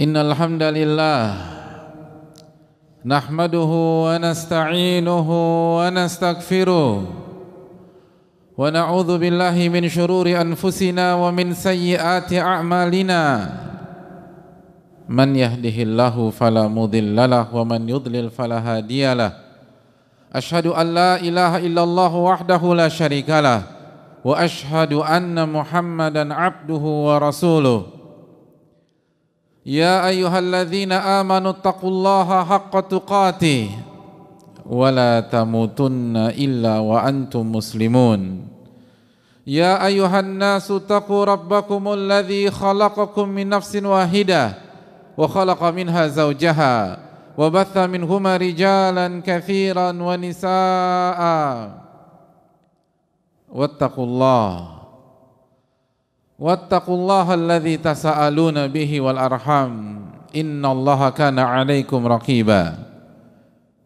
Innal hamdalillah nahmaduhu wa nasta'inuhu wa nastaghfiruh wa na'udzu billahi min shururi anfusina wa min sayyiati a'malina. Man yahdihillahu fala mudhillalah wa man yudlil fala hadiyalah. Ashhadu an la ilaha illallah wahdahu la syarikalah wa ashhadu anna Muhammadan abduhu wa rasuluh. Ya ayyuhalladzina amanu taqullaha haqqa tuqatih wa la tamutunna illa wa antum muslimun. Ya ayyuhan nasu taqu rabbakumul ladzi khalaqakum min nafsin wahidah wa khalaqa minha zawjaha wa batha minhuma rijalan katsiran wa nisaa'a. Wattaqullaha alladzi tasaaluna bihi wal arham innallaha kana 'alaikum raqiba.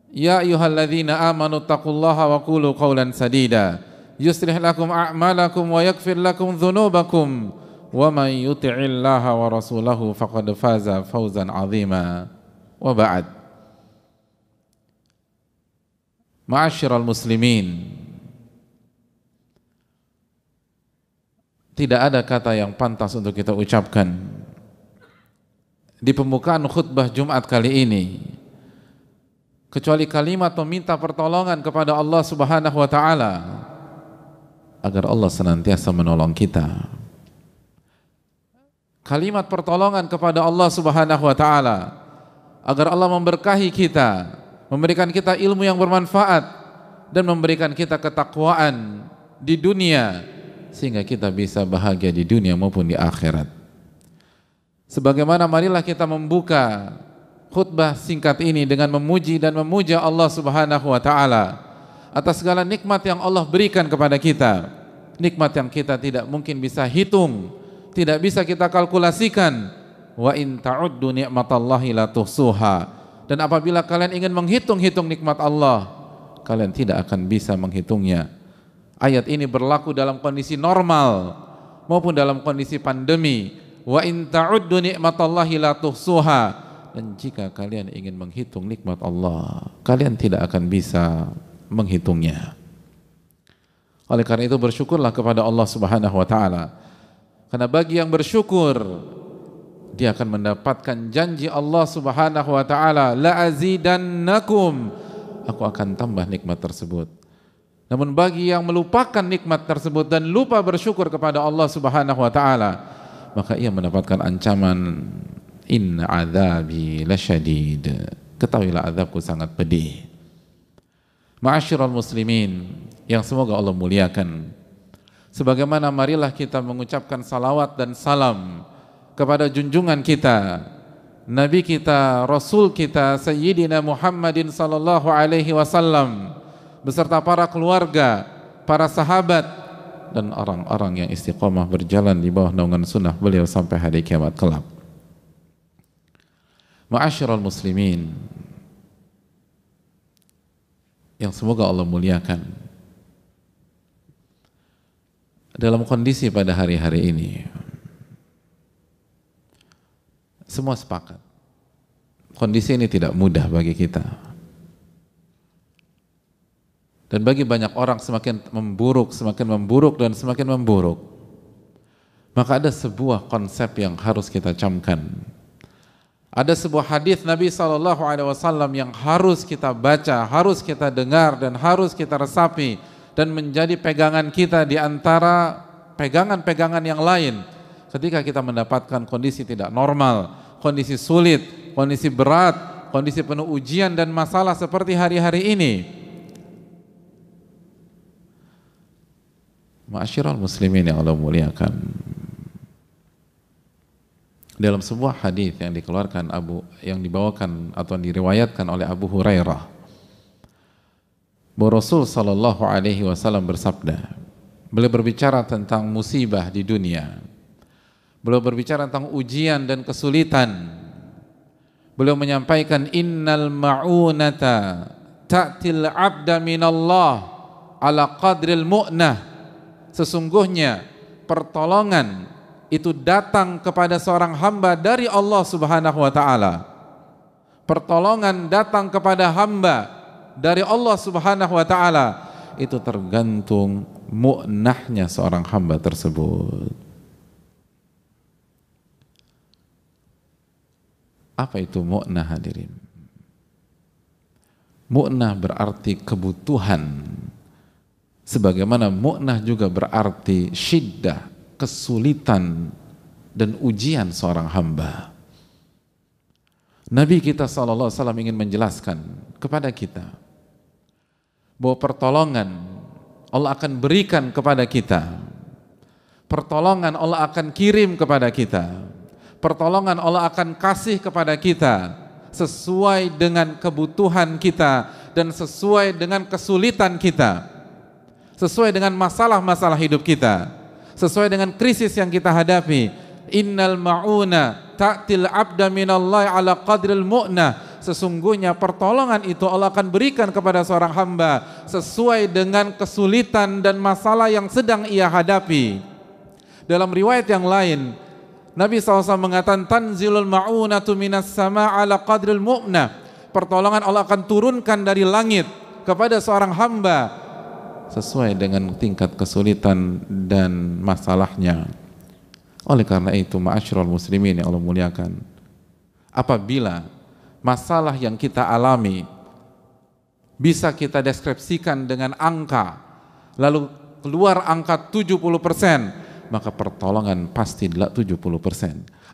Ya ayyuhalladzina amanu taqullaha wa qulu qawlan sadida yuslih lakum a'malakum wa yaghfir lakum dhunubakum wa man yuti'illaha wa rasulahu faqad faza fawzan 'azima. Wa ba'd. Ma'asyiral muslimin, tidak ada kata yang pantas untuk kita ucapkan di pembukaan khutbah Jumat kali ini kecuali kalimat meminta pertolongan kepada Allah Subhanahu wa taala agar Allah senantiasa menolong kita. Kalimat pertolongan kepada Allah Subhanahu wa taala agar Allah memberkahi kita, memberikan kita ilmu yang bermanfaat dan memberikan kita ketakwaan di dunia sehingga kita bisa bahagia di dunia maupun di akhirat. Sebagaimana marilah kita membuka khutbah singkat ini dengan memuji dan memuja Allah Subhanahu wa taala atas segala nikmat yang Allah berikan kepada kita. Nikmat yang kita tidak mungkin bisa hitung, tidak bisa kita kalkulasikan. Wa in ta'uddu ni'matallahi la tuhsuha. Dan apabila kalian ingin menghitung-hitung nikmat Allah, kalian tidak akan bisa menghitungnya. Ayat ini berlaku dalam kondisi normal maupun dalam kondisi pandemi. Wa in ta'uddu ni'matallahi la tuhsuha. Dan jika kalian ingin menghitung nikmat Allah, kalian tidak akan bisa menghitungnya. Oleh karena itu bersyukurlah kepada Allah Subhanahu wa taala. Karena bagi yang bersyukur, dia akan mendapatkan janji Allah Subhanahu wa taala, la azidannakum, aku akan tambah nikmat tersebut. Namun bagi yang melupakan nikmat tersebut dan lupa bersyukur kepada Allah Subhanahu wa taala, maka ia mendapatkan ancaman, inna adzabi lasyadid. Ketahuilah azabku sangat pedih. Ma'asyiral muslimin yang semoga Allah muliakan. Sebagaimana marilah kita mengucapkan salawat dan salam kepada junjungan kita, Nabi kita, Rasul kita, Sayyidina Muhammadin sallallahu alaihi wasallam, beserta para keluarga, para sahabat, dan orang-orang yang istiqomah berjalan di bawah naungan sunnah beliau sampai hari kiamat kelak. Ma'asyiral muslimin yang semoga Allah muliakan, dalam kondisi pada hari-hari ini semua sepakat kondisi ini tidak mudah bagi kita. Dan bagi banyak orang semakin memburuk dan semakin memburuk. Maka ada sebuah konsep yang harus kita camkan. Ada sebuah hadis Nabi SAW yang harus kita baca, harus kita dengar, dan harus kita resapi, dan menjadi pegangan kita di antara pegangan-pegangan yang lain ketika kita mendapatkan kondisi tidak normal, kondisi sulit, kondisi berat, kondisi penuh ujian dan masalah seperti hari-hari ini. Ma'asyiral muslimin yang Allah muliakan, dalam sebuah hadis yang dibawakan atau diriwayatkan oleh Abu Hurairah, bahwa Rasul sallallahu alaihi wasallam bersabda, beliau berbicara tentang musibah di dunia, beliau berbicara tentang ujian dan kesulitan. Beliau menyampaikan, innal ma'unata ta'til abda minallah ala qadril mu'nah. Sesungguhnya pertolongan itu datang kepada seorang hamba dari Allah Subhanahu wa taala. Pertolongan datang kepada hamba dari Allah Subhanahu wa taala, itu tergantung mu'nahnya seorang hamba tersebut. Apa itu mu'nah, hadirin? Mu'nah berarti kebutuhan, sebagaimana mu'nah juga berarti syiddah, kesulitan dan ujian seorang hamba. Nabi kita SAW ingin menjelaskan kepada kita bahwa pertolongan Allah akan berikan kepada kita, pertolongan Allah akan kirim kepada kita, pertolongan Allah akan kasih kepada kita sesuai dengan kebutuhan kita dan sesuai dengan kesulitan kita, sesuai dengan masalah-masalah hidup kita, sesuai dengan krisis yang kita hadapi. Innal ma'una ta'til abda minallahi ala qadril mu'nah. Sesungguhnya pertolongan itu Allah akan berikan kepada seorang hamba sesuai dengan kesulitan dan masalah yang sedang ia hadapi. Dalam riwayat yang lain, Nabi SAW mengatakan, tanzilul ma'unatu minas sama' ala qadril mu'nah. Pertolongan Allah akan turunkan dari langit kepada seorang hamba sesuai dengan tingkat kesulitan dan masalahnya. Oleh karena itu, ma'asyiral muslimin yang Allah muliakan, apabila masalah yang kita alami bisa kita deskripsikan dengan angka, lalu keluar angka 70%, maka pertolongan pasti 70%.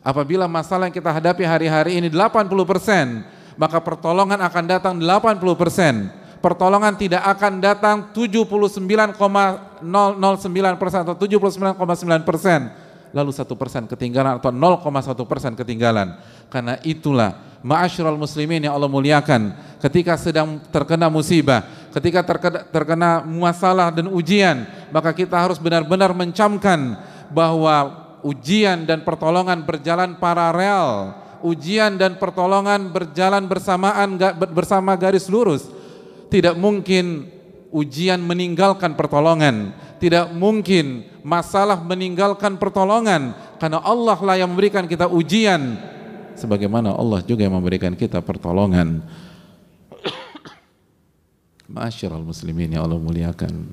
Apabila masalah yang kita hadapi hari-hari ini 80%, maka pertolongan akan datang 80%. Pertolongan tidak akan datang 79,009% atau 79,9%. Lalu 1% ketinggalan atau 0,1% ketinggalan. Karena itulah ma'asyiral muslimin yang Allah muliakan, ketika sedang terkena musibah, ketika terkena masalah dan ujian, maka kita harus benar-benar mencamkan bahwa ujian dan pertolongan berjalan paralel, ujian dan pertolongan berjalan bersamaan, bersama garis lurus. Tidak mungkin ujian meninggalkan pertolongan, tidak mungkin masalah meninggalkan pertolongan, karena Allah lah yang memberikan kita ujian, sebagaimana Allah juga yang memberikan kita pertolongan. Ma'asyiral muslimin yang Allah muliakan,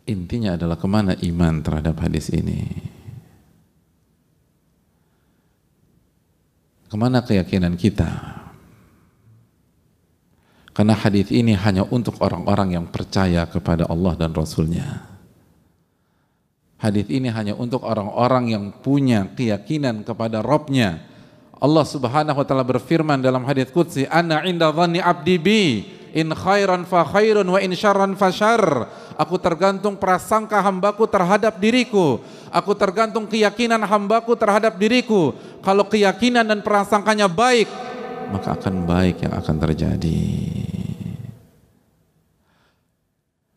intinya adalah kemana iman terhadap hadis ini, kemana keyakinan kita. Karena hadis ini hanya untuk orang-orang yang percaya kepada Allah dan Rasul-Nya. Hadis ini hanya untuk orang-orang yang punya keyakinan kepada Rabb-Nya. Allah Subhanahu wa taala berfirman dalam hadis qudsi, ana inda dhanni abdi bi, in khairan fa khairun wa in syarran fa syarr. Aku tergantung prasangka hambaku terhadap diriku. Aku tergantung keyakinan hambaku terhadap diriku. Kalau keyakinan dan prasangkanya baik, maka akan baik yang akan terjadi.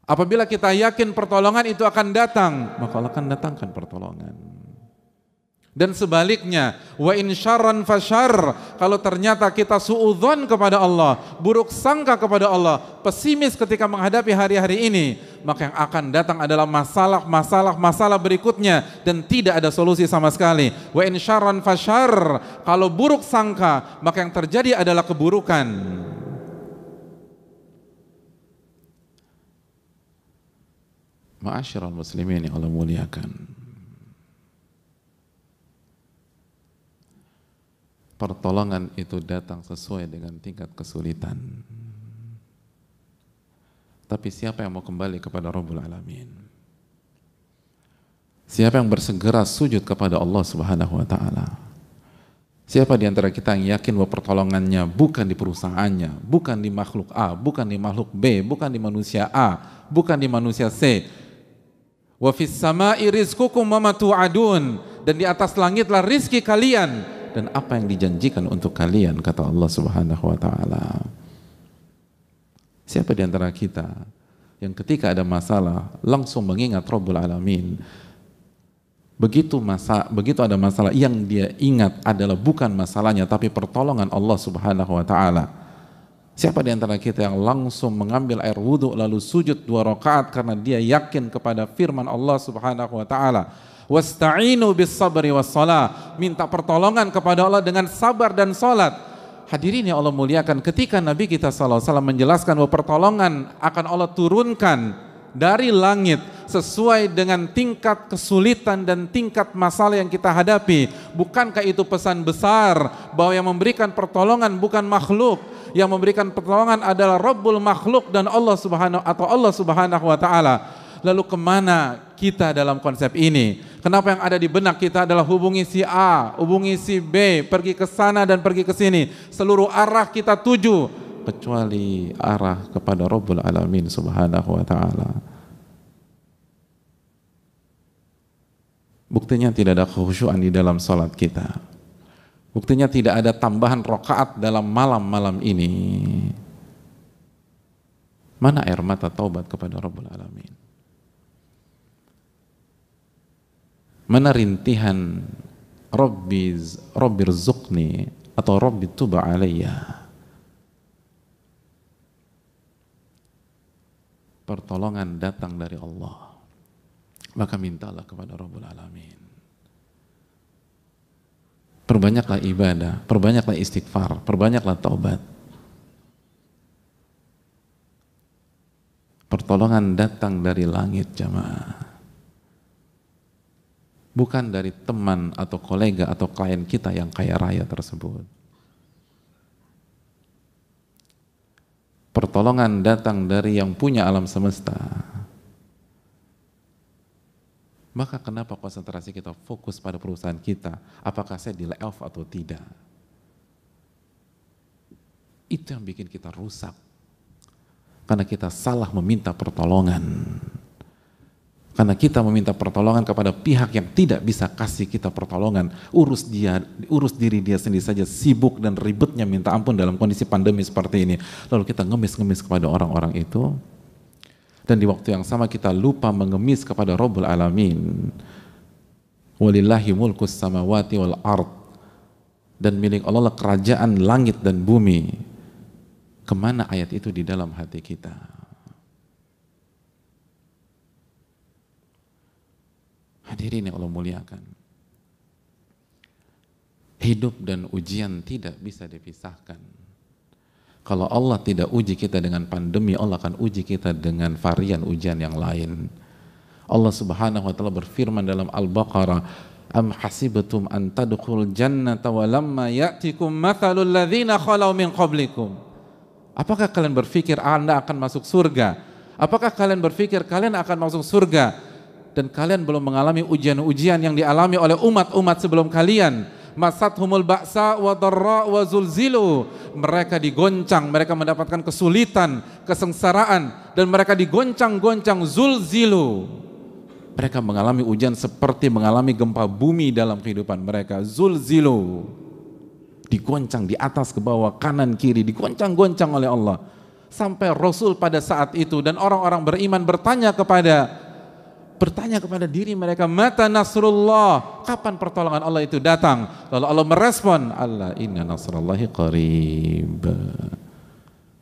Apabila kita yakin pertolongan itu akan datang, maka Allah akan datangkan pertolongan. Dan sebaliknya, wa in syarran fasyarr, kalau ternyata kita suudzon kepada Allah, buruk sangka kepada Allah, pesimis ketika menghadapi hari-hari ini, maka yang akan datang adalah masalah berikutnya dan tidak ada solusi sama sekali. Wa in syarran fasyarr, kalau buruk sangka, maka yang terjadi adalah keburukan. Ma'asyiral muslimin yang Allah muliakan, pertolongan itu datang sesuai dengan tingkat kesulitan. Tapi siapa yang mau kembali kepada Rabbul Alamin? Siapa yang bersegera sujud kepada Allah Subhanahu wa taala? Siapa di antara kita yang yakin bahwa pertolongannya bukan di perusahaannya, bukan di makhluk A, bukan di makhluk B, bukan di manusia A, bukan di manusia C? Wa fis sama'i rizqukum wa ma tu'adun, dan di atas langitlah rizki kalian dan apa yang dijanjikan untuk kalian, kata Allah Subhanahu wa taala. Siapa di antara kita yang ketika ada masalah langsung mengingat Rabbul Alamin? Begitu ada masalah, yang dia ingat adalah bukan masalahnya tapi pertolongan Allah Subhanahu wa taala. Siapa di antara kita yang langsung mengambil air wudhu lalu sujud 2 rakaat karena dia yakin kepada firman Allah Subhanahu wa taala, "Wasta'inu bis sabri was shalah." Minta pertolongan kepada Allah dengan sabar dan salat. Hadirin yang Allah muliakan, ketika Nabi kita sallallahu alaihi wasallam menjelaskan bahwa pertolongan akan Allah turunkan dari langit sesuai dengan tingkat kesulitan dan tingkat masalah yang kita hadapi, bukankah itu pesan besar bahwa yang memberikan pertolongan bukan makhluk, yang memberikan pertolongan adalah Rabbul makhluk dan Allah Subhanahu wa taala. Lalu kemana kita dalam konsep ini? Kenapa yang ada di benak kita adalah hubungi si A, hubungi si B, pergi ke sana dan pergi ke sini. Seluruh arah kita tuju kecuali arah kepada Rabbul Alamin Subhanahu wa taala. Buktinya tidak ada khusyuan di dalam salat kita. Buktinya tidak ada tambahan rakaat dalam malam-malam ini. Mana air mata taubat kepada Rabbul Alamin? Mana rintihan Rabbirzuqni atau Rabbi tuba alayya? Pertolongan datang dari Allah, maka mintalah kepada Rabbul Alamin. Perbanyaklah ibadah, perbanyaklah istighfar, perbanyaklah taubat. Pertolongan datang dari langit, jamaah. Bukan dari teman atau kolega atau klien kita yang kaya raya tersebut. Pertolongan datang dari yang punya alam semesta. Maka kenapa konsentrasi kita fokus pada perusahaan kita? Apakah saya di layoff atau tidak? Itu yang bikin kita rusak. Karena kita salah meminta pertolongan. Karena kita meminta pertolongan kepada pihak yang tidak bisa kasih kita pertolongan. Urus diri dia sendiri saja, sibuk dan ribetnya minta ampun dalam kondisi pandemi seperti ini. Lalu kita ngemis-ngemis kepada orang-orang itu. Dan di waktu yang sama kita lupa mengemis kepada Rabbul Alamin. Walillahi mulkus samawati wal ard. Dan milik Allah kerajaan langit dan bumi. Kemana ayat itu di dalam hati kita? Hadirin yang Allah muliakan. Hidup dan ujian tidak bisa dipisahkan. Kalau Allah tidak uji kita dengan pandemi, Allah akan uji kita dengan varian ujian yang lain. Allah Subhanahu wa taala berfirman dalam Al-Baqarah, "Am hasibtum an tadkhulul jannata wa lamma ya'tikum mathalul ladzina khalau min qablikum." Apakah kalian berpikir Anda akan masuk surga? Apakah kalian berpikir kalian akan masuk surga dan kalian belum mengalami ujian-ujian yang dialami oleh umat-umat sebelum kalian? Masathumul ba'sa wa dharra wa zulzilu. Mereka digoncang, mereka mendapatkan kesulitan, kesengsaraan, dan mereka digoncang-goncang, zulzilu. Mereka mengalami ujian seperti mengalami gempa bumi dalam kehidupan mereka, zulzilu. Digoncang di atas ke bawah, kanan kiri, digoncang-goncang oleh Allah. Sampai Rasul pada saat itu dan orang-orang beriman bertanya kepada diri mereka, mata nasrullah, kapan pertolongan Allah itu datang? Lalu Allah merespon, Allah inna nasrullahi qarib.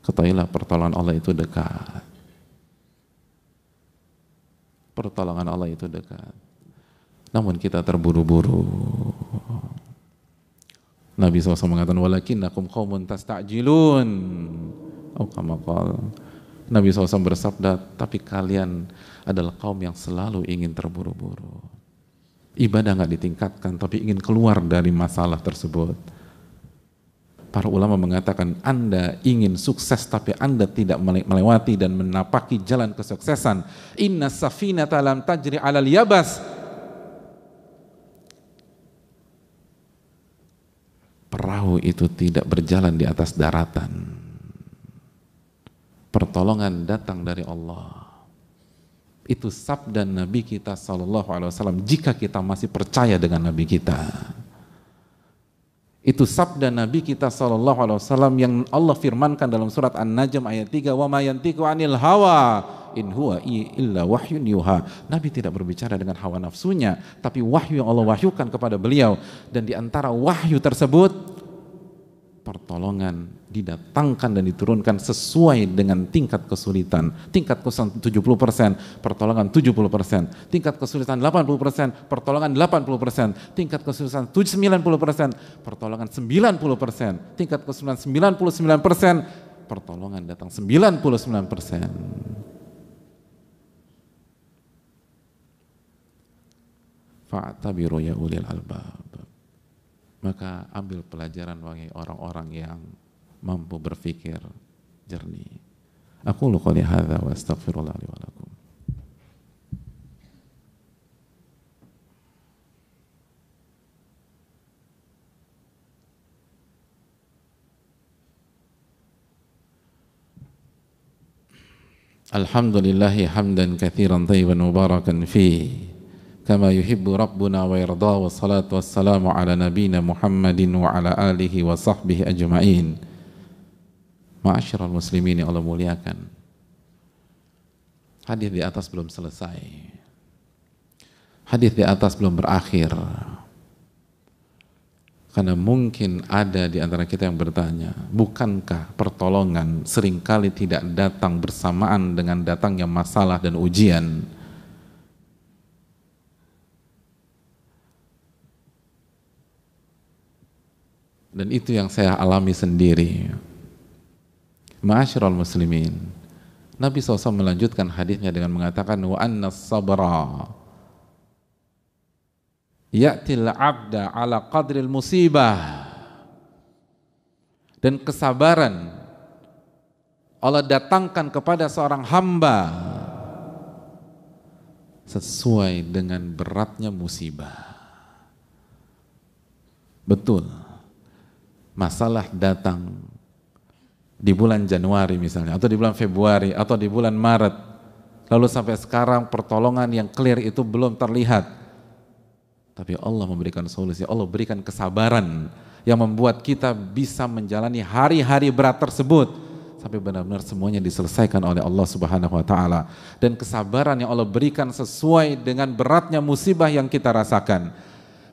Ketahuilah pertolongan Allah itu dekat. Pertolongan Allah itu dekat. Namun kita terburu-buru. Nabi SAW mengatakan, walakinnakum qaumun tasta'jilun. Nabi SAW bersabda, tapi kalian adalah kaum yang selalu ingin terburu-buru. Ibadah nggak ditingkatkan, tapi ingin keluar dari masalah tersebut. Para ulama mengatakan, Anda ingin sukses, tapi Anda tidak melewati dan menapaki jalan kesuksesan. Inna safinata lam tajri alal yabas. Perahu itu tidak berjalan di atas daratan. Pertolongan datang dari Allah. Itu sabda Nabi kita SAW jika kita masih percaya dengan Nabi kita. Itu sabda Nabi kita SAW yang Allah firmankan dalam surat An-Najm ayat 3, wa ma yantiqu 'anil hawa in huwa illa wahyun yuha. Nabi tidak berbicara dengan hawa nafsunya, tapi wahyu yang Allah wahyukan kepada beliau. Dan di antara wahyu tersebut, pertolongan didatangkan dan diturunkan sesuai dengan tingkat kesulitan. Tingkat kesulitan 70%, pertolongan 70%. Tingkat kesulitan 80%, pertolongan 80%. Tingkat kesulitan 90%, pertolongan 90%. Tingkat kesulitan 99%, pertolongan datang 99%. Fa'tabiru ya ulil albab. Maka ambil pelajaran bagi orang-orang yang mampu berpikir jernih. Aqulu qouli hadza wa astaghfirullah li wa lakum. Alhamdulillahi hamdan katsiran thayyiban mubarakan fihi kama yuhibbu rabbuna wa yarda, wa salatu wassalamu ala nabina Muhammadin wa ala alihi wa sahbihi ajma'in. Ma'asyiral muslimin yang Allah muliakan, hadis di atas belum selesai, hadis di atas belum berakhir, karena mungkin ada di antara kita yang bertanya, bukankah pertolongan seringkali tidak datang bersamaan dengan datangnya masalah dan ujian? Dan itu yang saya alami sendiri. Ma'asyiral muslimin, Nabi SAW melanjutkan hadisnya dengan mengatakan, wa anna sabra ya'til abda ala qadril musibah. Dan kesabaran Allah datangkan kepada seorang hamba sesuai dengan beratnya musibah. Betul, masalah datang di bulan Januari misalnya, atau di bulan Februari, atau di bulan Maret, lalu sampai sekarang pertolongan yang clear itu belum terlihat, tapi Allah memberikan solusi. Allah berikan kesabaran yang membuat kita bisa menjalani hari-hari berat tersebut sampai benar-benar semuanya diselesaikan oleh Allah Subhanahu wa Ta'ala. Dan kesabaran yang Allah berikan sesuai dengan beratnya musibah yang kita rasakan.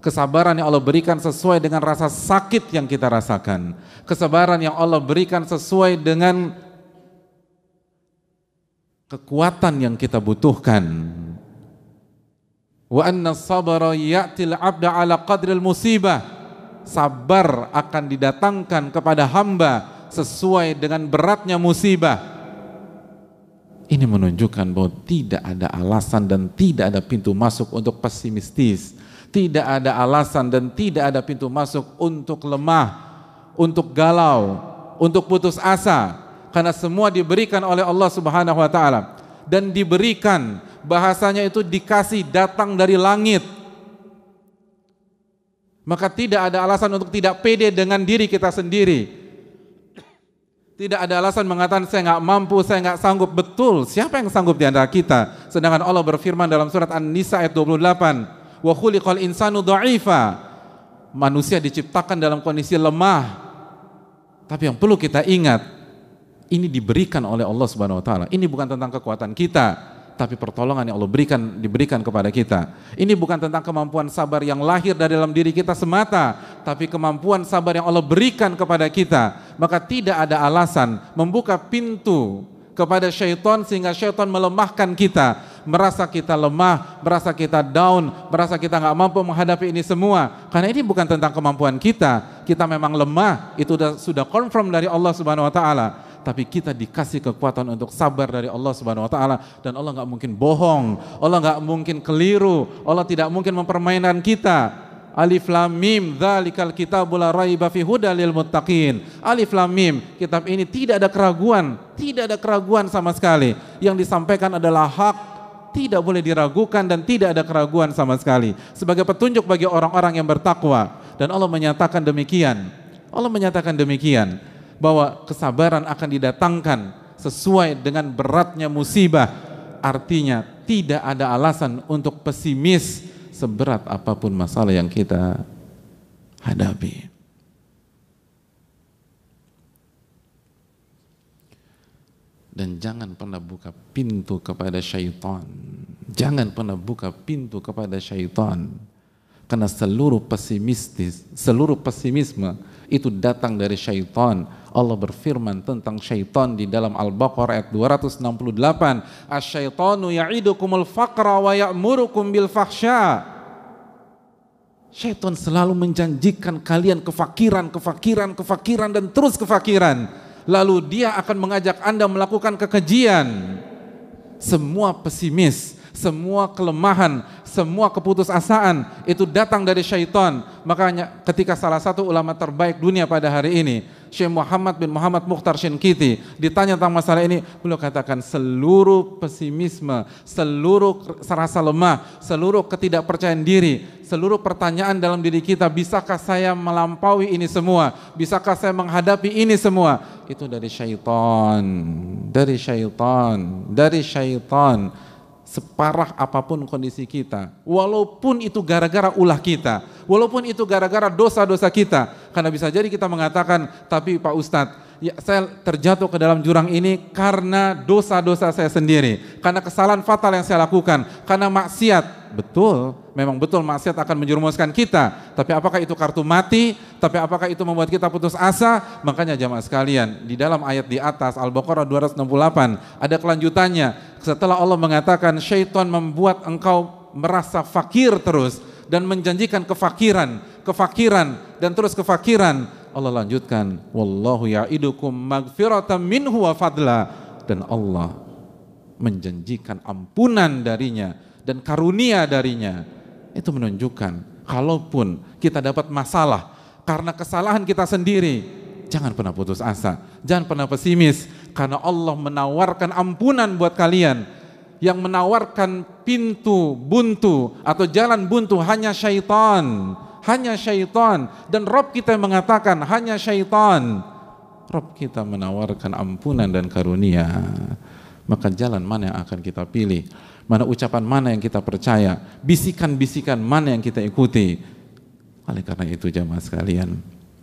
Kesabaran yang Allah berikan sesuai dengan rasa sakit yang kita rasakan. Kesabaran yang Allah berikan sesuai dengan kekuatan yang kita butuhkan. Wa anna sabara ya'til abda ala qadril musibah. Sabar akan didatangkan kepada hamba sesuai dengan beratnya musibah. Ini menunjukkan bahwa tidak ada alasan dan tidak ada pintu masuk untuk pesimistis. Tidak ada alasan dan tidak ada pintu masuk untuk lemah, untuk galau, untuk putus asa, karena semua diberikan oleh Allah Subhanahu wa Ta'ala. Dan diberikan, bahasanya itu dikasih, datang dari langit. Maka tidak ada alasan untuk tidak pede dengan diri kita sendiri. Tidak ada alasan mengatakan saya nggak mampu, saya nggak sanggup. Betul, siapa yang sanggup di antara kita? Sedangkan Allah berfirman dalam surat An-Nisa ayat 28, wa khuliqal insanu dha'ifa. Manusia diciptakan dalam kondisi lemah. Tapi yang perlu kita ingat, ini diberikan oleh Allah Subhanahu wa Ta'ala. Ini bukan tentang kekuatan kita, tapi pertolongan yang Allah diberikan kepada kita. Ini bukan tentang kemampuan sabar yang lahir dari dalam diri kita semata, tapi kemampuan sabar yang Allah berikan kepada kita. Maka tidak ada alasan membuka pintu kepada syaitan sehingga syaitan melemahkan kita, merasa kita lemah, merasa kita down, merasa kita nggak mampu menghadapi ini semua. Karena ini bukan tentang kemampuan kita memang lemah, itu sudah confirm dari Allah Subhanahu wa Ta'ala. Tapi kita dikasih kekuatan untuk sabar dari Allah Subhanahu wa Ta'ala, dan Allah nggak mungkin bohong, Allah nggak mungkin keliru, Allah tidak mungkin mempermainkan kita. Alif Lam Mim, dzalikal kitabul la raiba fihi hudal lil muttaqin. Alif Lam Mim, kitab ini tidak ada keraguan sama sekali. Yang disampaikan adalah hak, tidak boleh diragukan dan tidak ada keraguan sama sekali. Sebagai petunjuk bagi orang-orang yang bertakwa. Dan Allah menyatakan demikian, bahwa kesabaran akan didatangkan sesuai dengan beratnya musibah. Artinya tidak ada alasan untuk pesimis seberat apapun masalah yang kita hadapi. Dan jangan pernah buka pintu kepada syaitan. Jangan pernah buka pintu kepada syaitan. Karena seluruh pesimisme itu datang dari syaitan. Allah berfirman tentang syaitan di dalam Al-Baqarah ayat 268, asyaitanu ya'idukumul faqra wa ya'murukum bil fahsya. Syaitan selalu menjanjikan kalian kefakiran dan terus kefakiran. Lalu dia akan mengajak Anda melakukan kekejian. Semua pesimis, semua kelemahan, semua keputusasaan itu datang dari syaitan. Makanya ketika salah satu ulama terbaik dunia pada hari ini, Syekh Muhammad bin Muhammad Mukhtar Shinkiti, ditanya tentang masalah ini, beliau katakan seluruh pesimisme, seluruh rasa lemah, seluruh ketidakpercayaan diri, seluruh pertanyaan dalam diri kita, bisakah saya melampaui ini semua? Bisakah saya menghadapi ini semua? Itu dari syaitan, dari syaitan, dari syaitan. Separah apapun kondisi kita, walaupun itu gara-gara ulah kita, walaupun itu gara-gara dosa-dosa kita, karena bisa jadi kita mengatakan, tapi Pak Ustadz, ya, saya terjatuh ke dalam jurang ini karena dosa-dosa saya sendiri, karena kesalahan fatal yang saya lakukan, karena maksiat. Betul, memang betul maksiat akan menjerumuskan kita, tapi apakah itu kartu mati? Tapi apakah itu membuat kita putus asa? Makanya jamaah sekalian, di dalam ayat di atas Al-Baqarah 268 ada kelanjutannya. Setelah Allah mengatakan syaitan membuat engkau merasa fakir terus dan menjanjikan kefakiran dan terus kefakiran, Allah lanjutkan, wallahu ya'idukum magfiratan minhu wa fadla, dan Allah menjanjikan ampunan darinya dan karunia darinya. Itu menunjukkan kalaupun kita dapat masalah karena kesalahan kita sendiri, jangan pernah putus asa, jangan pernah pesimis, karena Allah menawarkan ampunan buat kalian. Yang menawarkan pintu buntu atau jalan buntu hanya syaitan, hanya syaitan. Dan Rabb kita yang mengatakan hanya syaitan. Rabb kita menawarkan ampunan dan karunia. Maka jalan mana yang akan kita pilih? Mana ucapan mana yang kita percaya? Bisikan-bisikan mana yang kita ikuti? Oleh karena itu jamaah sekalian,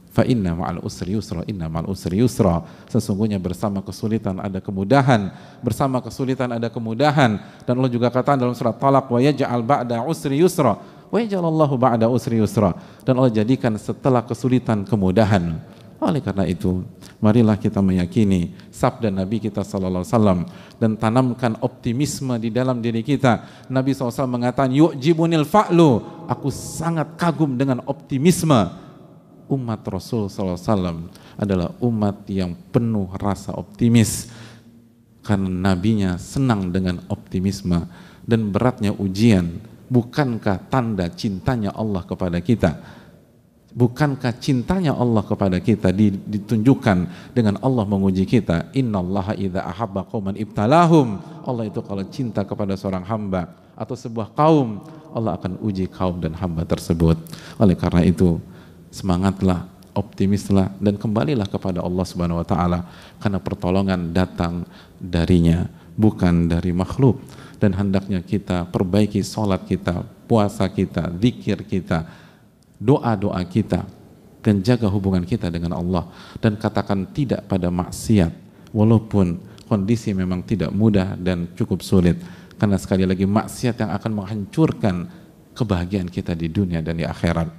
fa inna ma'al usri yusra, inna ma'al usri yusra. Sesungguhnya bersama kesulitan ada kemudahan, bersama kesulitan ada kemudahan. Dan Allah juga katakan dalam surat Talaq, wa yaj'al ba'da usri yusra, wa yaj'alallahu ba'da usri yusra. Dan Allah jadikan setelah kesulitan kemudahan. Oleh karena itu, marilah kita meyakini sabda Nabi kita sallallahu alaihi wasallam dan tanamkan optimisme di dalam diri kita. Nabi SAW mengatakan, yu'jibunil fa'lu, aku sangat kagum dengan optimisme. Umat Rasul SAW adalah umat yang penuh rasa optimis karena nabinya senang dengan optimisme. Dan beratnya ujian, bukankah tanda cintanya Allah kepada kita? Bukankah cintanya Allah kepada kita ditunjukkan dengan Allah menguji kita? Innallaha idza ahabba qauman ibtalahum. Allah itu kalau cinta kepada seorang hamba atau sebuah kaum, Allah akan uji kaum dan hamba tersebut. Oleh karena itu, semangatlah, optimislah, dan kembalilah kepada Allah Subhanahu wa taala, karena pertolongan datang darinya, bukan dari makhluk. Dan hendaknya kita perbaiki sholat kita, puasa kita, zikir kita, doa-doa kita, dan jaga hubungan kita dengan Allah, dan katakan tidak pada maksiat walaupun kondisi memang tidak mudah dan cukup sulit, karena sekali lagi maksiat yang akan menghancurkan kebahagiaan kita di dunia dan di akhirat.